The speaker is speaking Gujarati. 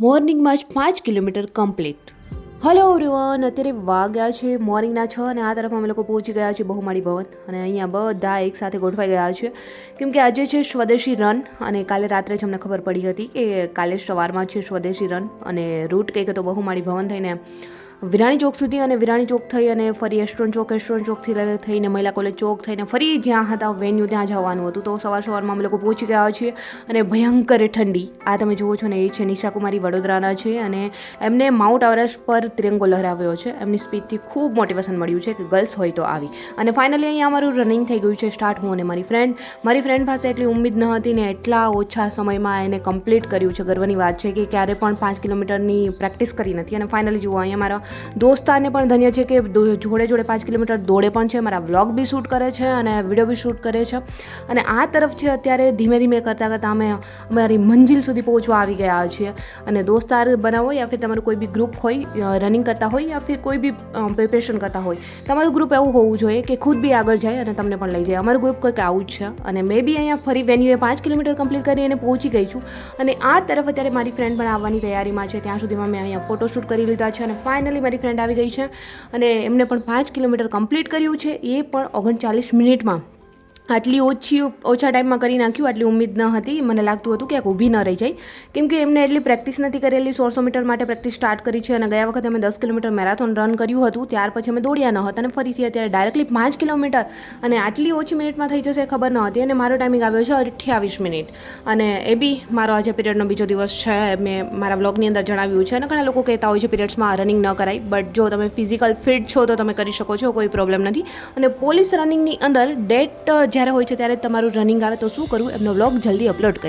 મોર્નિંગમાં જ 5 કિલોમીટર કમ્પ્લીટ. હલો એવરીવન, અત્યારે વાગ્યા છે મોર્નિંગના 6 અને આ તરફ અમે લોકો પહોંચી ગયા છે બહુમાળી ભવન અને અહીંયા બધા એક સાથે ગોઠવાઈ ગયા છે કેમ કે આજે છે સ્વદેશી રન અને કાલે રાત્રે જ અમને ખબર પડી હતી કે કાલે સવારમાં છે સ્વદેશી રન અને રૂટ કંઈક તો બહુમાળી ભવન થઈને વિરાણી ચોક સુધી અને વિરાણી ચોક થઈ અને ફરી એસ્ટ્રોન ચોકથી થઈને મહિલા કોલેજ ચોક થઈને ફરી જ્યાં હતા વેન્યુ ત્યાં જવાનું હતું. તો સવારમાં અમે લોકો પહોંચી ગયા છીએ અને ભયંકર ઠંડી આ તમે જુઓ છો ને એ છે નિશા કુમારી વડોદરાના છે અને એમને માઉન્ટ એવરેસ્ટ પર તિરંગો લહેરાવ્યો છે. એમની સ્પીચથી ખૂબ મોટિવેશન મળ્યું છે કે ગર્લ્સ હોય તો આવી અને ફાઇનલી અહીંયા અમારું રનિંગ થઈ ગયું છે સ્ટાર્ટ. હું અને મારી ફ્રેન્ડ પાસે એટલી ઉમ્મીદ ન હતી ને એટલા ઓછા સમયમાં એને કમ્પ્લીટ કર્યું છે. ગર્વની વાત છે કે ક્યારે પણ 5 કિલોમીટરની પ્રેક્ટિસ કરી નથી અને ફાઇનલી જુઓ અહીંયા મારા દોસ્તારને પણ ધન્ય છે કે જોડે 5 કિલોમીટર દોડે પણ છે, મારા વ્લોગ બી શૂટ કરે છે અને વિડીયો બી શૂટ કરે છે અને આ તરફ છે અત્યારે ધીમે ધીમે કરતાં અમે અમારી મંજિલ સુધી પહોંચવા આવી ગયા છીએ. અને દોસ્તાર બનાવો યા ફિર તમારું કોઈ બી ગ્રુપ હોય રનિંગ કરતા હોય યા ફિર કોઈ બી પ્રિપેરેશન કરતા હોય, તમારું ગ્રુપ એવું હોવું જોઈએ કે ખુદ બી આગળ જાય અને તમને પણ લઈ જાય. અમારું ગ્રુપ કંઈક આવું જ છે અને મેં બી અહીંયા ફરી વેન્યુએ 5 કિલોમીટર કમ્પ્લીટ કરી અને પહોંચી ગઈ છું અને આ તરફ અત્યારે મારી ફ્રેન્ડ પણ આવવાની તૈયારીમાં છે. ત્યાં સુધીમાં મેં અહીંયા ફોટોશૂટ કરી લીધા છે અને ફાઇનલી મારી ફ્રેન્ડ આવી ગઈ છે અને એમને પણ 5 કિલોમીટર કમ્પ્લીટ કર્યું છે, એ પણ 39 મિનિટમાં. આટલી ઓછા ટાઈમમાં કરી નાખ્યું, આટલી ઉમ્મીદ ન હતી. મને લાગતું હતું કે ઊભી ન રહી જાય કેમ કે એમને એટલી પ્રેક્ટિસ નથી કરેલી. 100 મીટર માટે પ્રેક્ટિસ સ્ટાર્ટ કરી છે અને ગયા વખતે અમે 10 કિલોમીટર મેરેથોન રન કર્યું હતું, ત્યાર પછી અમે દોડ્યા ન હતા અને ફરીથી અત્યારે ડાયરેક્ટલી 5 કિલોમીટર અને આટલી ઓછી મિનિટમાં થઈ જશે ખબર ન હતી. અને મારો ટાઈમિંગ આવ્યો છે 28 મિનિટ અને એ બી મારો આજે પીરિયડનો બીજો દિવસ છે. મેં મારા વ્લોગની અંદર જણાવ્યું છે અને ઘણા લોકો કહેતા હોય છે પીરિયડ્સમાં રનિંગ ન કરાય, બટ જો તમે ફિઝિકલ ફિટ છો તો તમે કરી શકો છો, કોઈ પ્રોબ્લેમ નથી. અને પોલીસ રનિંગની અંદર ડેટ જ્યારે હોય છે ત્યારે તમારું રનિંગ આવે તો શું કરવું એમનો વ્લોગ જલ્દી અપલોડ કરી.